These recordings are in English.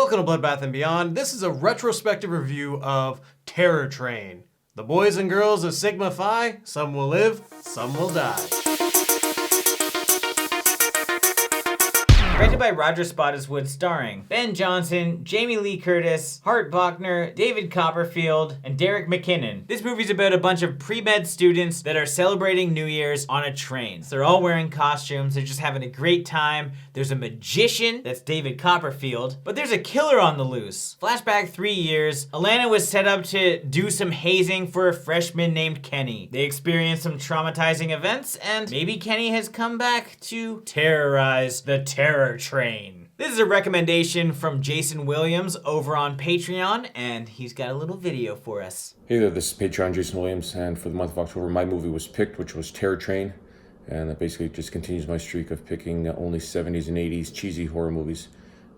Welcome to Bloodbath and Beyond. This is a retrospective review of Terror Train. The boys and girls of Sigma Phi, some will live, some will die. Directed by Roger Spottiswoode, starring Ben Johnson, Jamie Lee Curtis, Hart Bochner, David Copperfield, and Derek McKinnon. This movie's about a bunch of pre-med students that are celebrating New Year's on a train. They're all wearing costumes, they're just having a great time. There's a magician, that's David Copperfield, but there's a killer on the loose. Flashback 3 years, Alana was set up to do some hazing for a freshman named Kenny. They experienced some traumatizing events, and maybe Kenny has come back to terrorize the terror train. This is a recommendation from Jason Williams over on Patreon, and he's got a little video for us. Hey there, this is Patreon Jason Williams, and for the month of October, my movie was picked, which was Terror Train, and that basically just continues my streak of picking only 70s and 80s cheesy horror movies.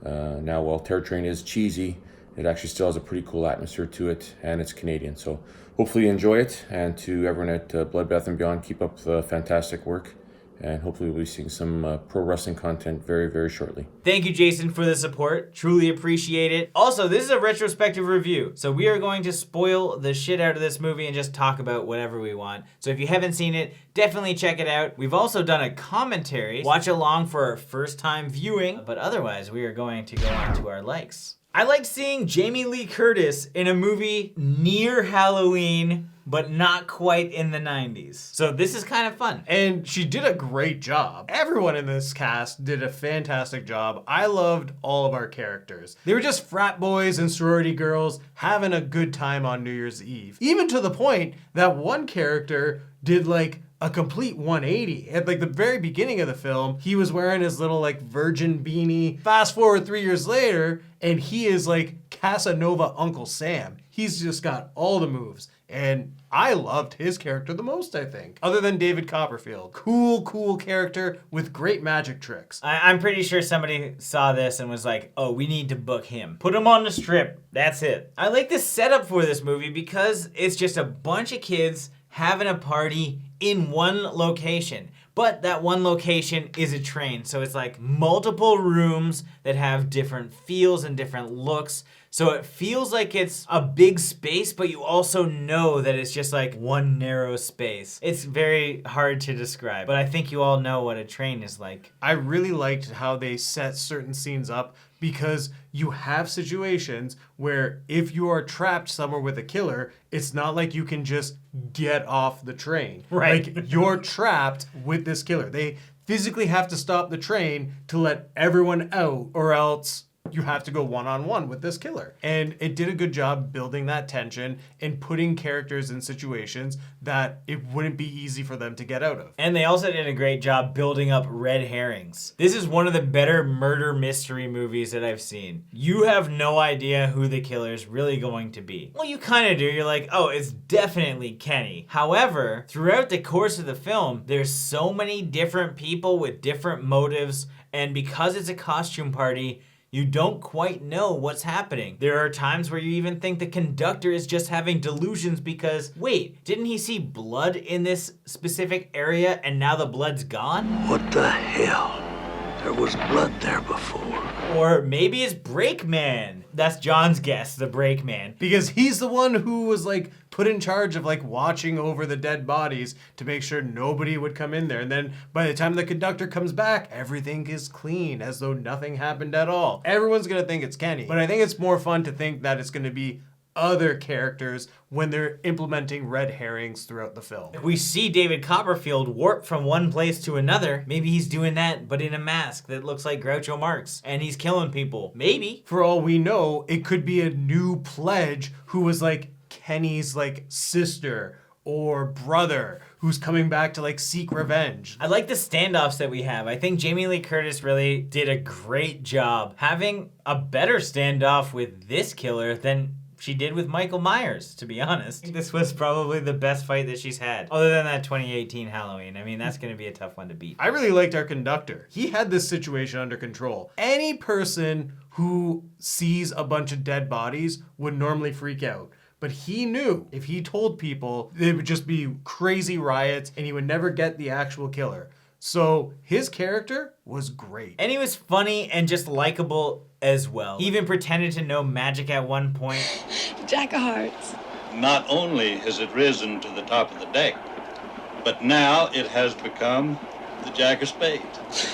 Now, while Terror Train is cheesy, it actually still has a pretty cool atmosphere to it, and it's Canadian, so hopefully you enjoy it, and to everyone at Bloodbath and Beyond, keep up the fantastic work. And hopefully we'll be seeing some pro wrestling content very, very shortly. Thank you, Jason, for the support. Truly appreciate it. Also, this is a retrospective review, so we are going to spoil the shit out of this movie and just talk about whatever we want. So if you haven't seen it, definitely check it out. We've also done a commentary. Watch along for our first time viewing, but otherwise we are going to go on to our likes. I liked seeing Jamie Lee Curtis in a movie near Halloween, but not quite in the 90s. So this is kind of fun. And she did a great job. Everyone in this cast did a fantastic job. I loved all of our characters. They were just frat boys and sorority girls having a good time on New Year's Eve. Even to the point that one character did like a complete 180. At like the very beginning of the film, he was wearing his little like virgin beanie. Fast forward 3 years later, and he is like Casanova Uncle Sam. He's just got all the moves. And I loved his character the most, I think. Other than David Copperfield. Cool character with great magic tricks. I'm pretty sure somebody saw this and was like, oh, we need to book him. Put him on the strip. That's it. I like the setup for this movie because it's just a bunch of kids having a party in one location. But that one location is a train. So it's like multiple rooms that have different feels and different looks. So it feels like it's a big space, but you also know that it's just like one narrow space. It's very hard to describe, but I think you all know what a train is like. I really liked how they set certain scenes up because you have situations where if you are trapped somewhere with a killer, it's not like you can just get off the train. Right. Like you're trapped with this killer. They physically have to stop the train to let everyone out, or else you have to go one-on-one with this killer. And it did a good job building that tension and putting characters in situations that it wouldn't be easy for them to get out of. And they also did a great job building up red herrings. This is one of the better murder mystery movies that I've seen. You have no idea who the killer is really going to be. Well, you kind of do. You're like, oh, it's definitely Kenny. However, throughout the course of the film, there's so many different people with different motives, and because it's a costume party, you don't quite know what's happening. There are times where you even think the conductor is just having delusions because, wait, didn't he see blood in this specific area and now the blood's gone? What the hell? There was blood there before. Or maybe it's Brakeman. That's John's guess, the Brakeman. Because he's the one who was like put in charge of like watching over the dead bodies to make sure nobody would come in there. And then by the time the conductor comes back, everything is clean as though nothing happened at all. Everyone's gonna think it's Kenny. But I think it's more fun to think that it's gonna be other characters when they're implementing red herrings throughout the film. We see David Copperfield warp from one place to another. Maybe he's doing that, but in a mask that looks like Groucho Marx, and he's killing people. Maybe. For all we know, it could be a new pledge who was like Kenny's like sister or brother who's coming back to like seek revenge. I like the standoffs that we have. I think Jamie Lee Curtis really did a great job having a better standoff with this killer than she did with Michael Myers, to be honest. This was probably the best fight that she's had, other than that 2018 Halloween. I mean, that's gonna be a tough one to beat. I really liked our conductor. He had this situation under control. Any person who sees a bunch of dead bodies would normally freak out. But he knew if he told people, it would just be crazy riots and he would never get the actual killer. So his character was great. And he was funny and just likable as well. He even pretended to know magic at one point. Jack of Hearts. Not only has it risen to the top of the deck, but now it has become the Jack of Spades.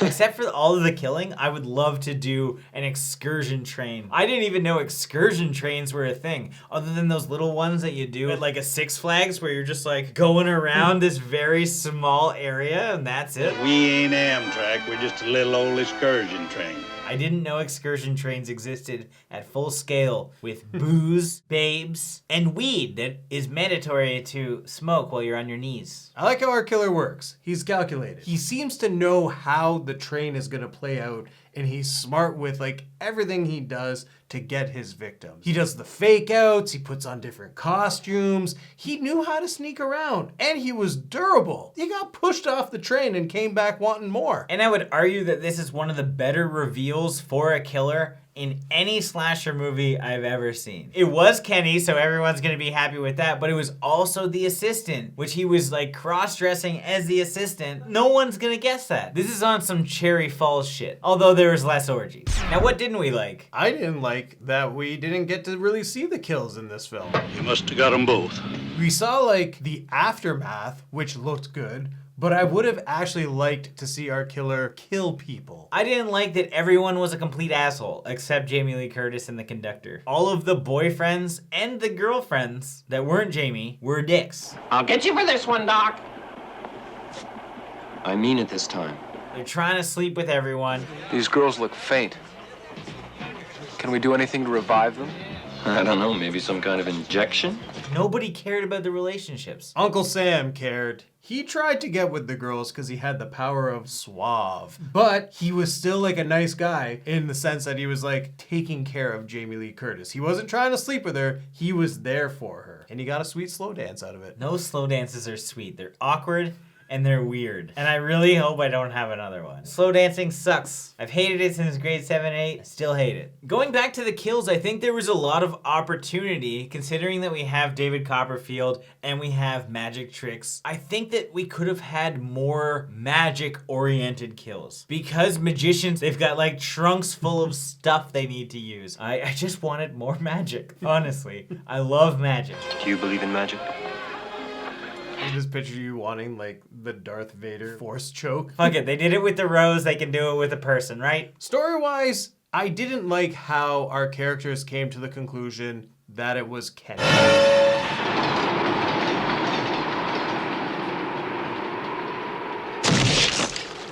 Except for all of the killing, I would love to do an excursion train. I didn't even know excursion trains were a thing, other than those little ones that you do at like a Six Flags where you're just like going around this very small area and that's it. We ain't Amtrak, we're just a little old excursion train. I didn't know excursion trains existed at full scale with booze, babes, and weed that is mandatory to smoke while you're on your knees. I like how our killer works. He's calculated. He seems to know how the train is gonna play out, and he's smart with like everything he does to get his victims. He does the fake outs, he puts on different costumes, he knew how to sneak around, and he was durable. He got pushed off the train and came back wanting more. And I would argue that this is one of the better reveals for a killer in any slasher movie I've ever seen. It was Kenny, so everyone's gonna be happy with that, but it was also the assistant, which he was like cross-dressing as the assistant. No one's gonna guess that. This is on some Cherry Falls shit, although there was less orgies. Now, what didn't we like? I didn't like that we didn't get to really see the kills in this film. You must have got them both. We saw like the aftermath, which looked good, but I would have actually liked to see our killer kill people. I didn't like that everyone was a complete asshole, except Jamie Lee Curtis and the conductor. All of the boyfriends and the girlfriends that weren't Jamie were dicks. I'll get you for this one, Doc. I mean it this time. They're trying to sleep with everyone. These girls look faint. Can we do anything to revive them? I don't know, maybe some kind of injection? Nobody cared about the relationships. Uncle Sam cared. He tried to get with the girls because he had the power of suave, but he was still like a nice guy in the sense that he was like taking care of Jamie Lee Curtis. He wasn't trying to sleep with her, he was there for her. And he got a sweet slow dance out of it. No slow dances are sweet. They're awkward and they're weird. And I really hope I don't have another one. Slow dancing sucks. I've hated it since grade 7, 8. I still hate it. Going back to the kills, I think there was a lot of opportunity considering that we have David Copperfield and we have magic tricks. I think that we could have had more magic-oriented kills. Because magicians, they've got like trunks full of stuff they need to use. I just wanted more magic, honestly. I love magic. Do you believe in magic? I just picture you wanting like the Darth Vader force choke. Fuck it, they did it with the rose, they can do it with a person, right? Story-wise, I didn't like how our characters came to the conclusion that it was Kenny.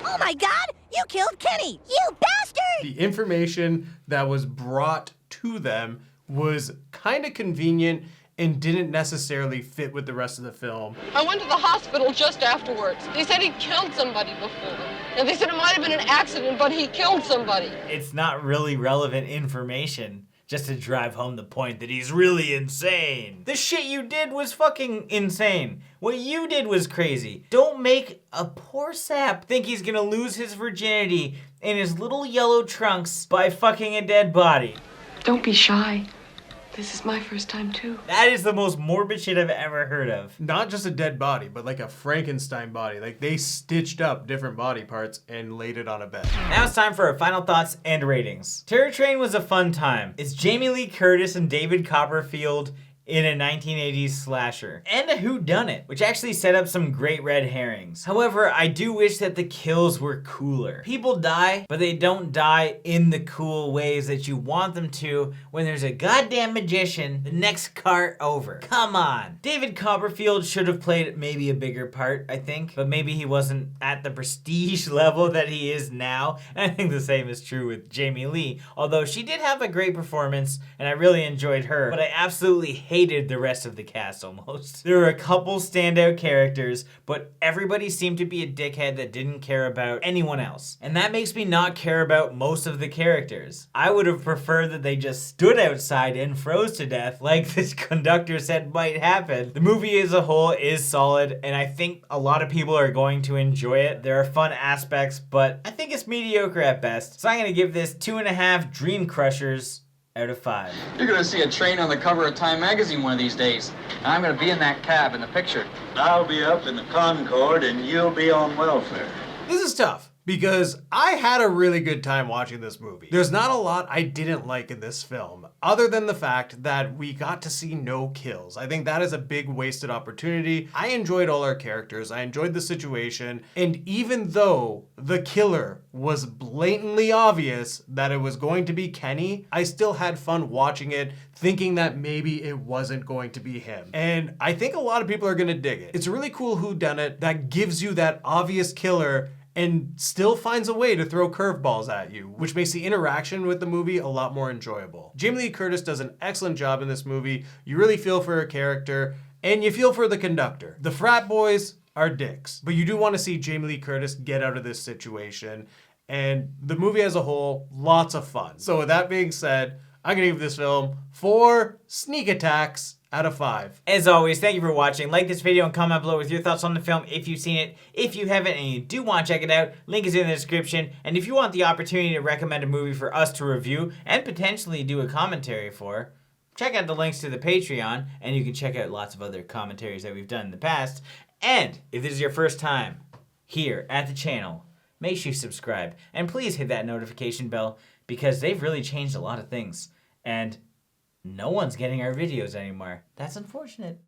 Oh my God, you killed Kenny, you bastard! The information that was brought to them was kind of convenient and didn't necessarily fit with the rest of the film. I went to the hospital just afterwards. They said he killed somebody before. And they said it might have been an accident, but he killed somebody. It's not really relevant information just to drive home the point that he's really insane. The shit you did was fucking insane. What you did was crazy. Don't make a poor sap think he's gonna lose his virginity in his little yellow trunks by fucking a dead body. Don't be shy. This is my first time too. That is the most morbid shit I've ever heard of. Not just a dead body, but like a Frankenstein body. Like they stitched up different body parts and laid it on a bed. Now it's time for our final thoughts and ratings. Terror Train was a fun time. It's Jamie Lee Curtis and David Copperfield in a 1980s slasher. And a whodunit, which actually set up some great red herrings. However, I do wish that the kills were cooler. People die, but they don't die in the cool ways that you want them to when there's a goddamn magician the next cart over. Come on. David Copperfield should have played maybe a bigger part, I think, but maybe he wasn't at the prestige level that he is now. And I think the same is true with Jamie Lee, although she did have a great performance and I really enjoyed her, but I absolutely hated the rest of the cast almost. There were a couple standout characters, but everybody seemed to be a dickhead that didn't care about anyone else. And that makes me not care about most of the characters. I would have preferred that they just stood outside and froze to death like this conductor said might happen. The movie as a whole is solid, and I think a lot of people are going to enjoy it. There are fun aspects, but I think it's mediocre at best. So I'm gonna give this 2.5 Dream Crushers out of 5. You're gonna see a train on the cover of Time magazine one of these days. And I'm gonna be in that cab in the picture. I'll be up in the Concorde and you'll be on welfare. This is tough because I had a really good time watching this movie. There's not a lot I didn't like in this film, other than the fact that we got to see no kills. I think that is a big wasted opportunity. I enjoyed all our characters, I enjoyed the situation, and even though the killer was blatantly obvious that it was going to be Kenny, I still had fun watching it, thinking that maybe it wasn't going to be him. And I think a lot of people are gonna dig it. It's a really cool whodunit that gives you that obvious killer and still finds a way to throw curveballs at you, which makes the interaction with the movie a lot more enjoyable. Jamie Lee Curtis does an excellent job in this movie. You really feel for her character, and you feel for the conductor. The frat boys are dicks, but you do want to see Jamie Lee Curtis get out of this situation, and the movie as a whole, lots of fun. So with that being said, I'm gonna give this film 4 sneak attacks out of 5. As always, thank you for watching. Like this video and comment below with your thoughts on the film if you've seen it. If you haven't and you do want to check it out, link is in the description. And if you want the opportunity to recommend a movie for us to review and potentially do a commentary for, check out the links to the Patreon, and you can check out lots of other commentaries that we've done in the past. And if this is your first time here at the channel, make sure you subscribe. And please hit that notification bell, because they've really changed a lot of things. And no one's getting our videos anymore. That's unfortunate.